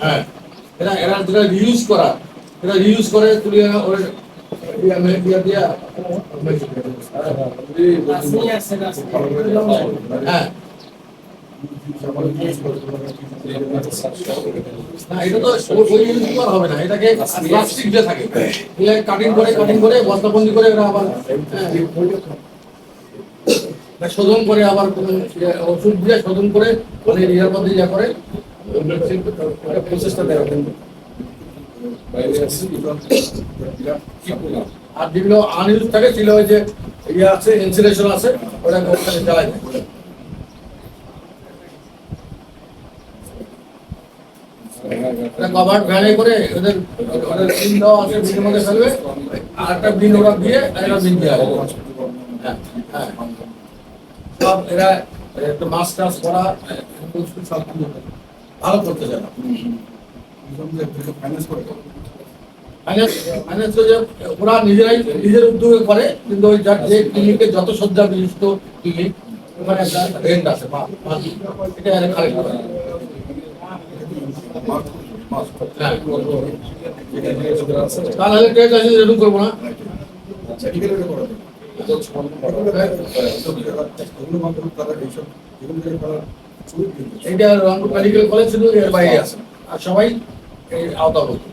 হ্যাঁ, এরা এরা যেটা রিউজ করা, এটা রিউজ করে তুলিয়া ওই ইয়া মেডিয়া দিয়া হ্যাঁ। না এটা তো ওই ইউজ করা হবে না, এটাকে প্লাস্টিক দিয়ে থাকে, কাটিং করে বস্তাবন্দি করে এরা আবার শোধন করে, আবার ওষুধ দিয়ে শোধন করে মানে ইয়ার মধ্যে ইয়া করে প্রসেসটা দেওয়া। আর যেগুলো আনইউজ থাকে সেগুলো ওই যে ইয়ে আছে, ইনসুলেশন আছে, ওটা চালাই যায়। কভার ভ্যানে করে ওদের বিন দেওয়া আছে, বিনের মধ্যে ফেলবে, আর একটা বিন ওরা দিয়ে একটা বিন দেওয়া হবে। হ্যাঁ হ্যাঁ, সব এরা একটু মাছ টাছ করা সব ভালো করতে চায় না। ওরা নিজেরাই নিজের উদ্যোগে করে, কিন্তু ওই যার যে ক্লিনিকের যত শয্যা বিশিষ্ট ক্লিনিক ওখানে একটা রেন্ট আছে, এটা কালেক্ট করে। তাহলে ট্রেড লাইসেন্স রিনিউ করবো না। এইটা রংপুর মেডিকেল কলেজ শুধু এর বাইরে আছে, আর সবাই এই আওতাভুক্ত।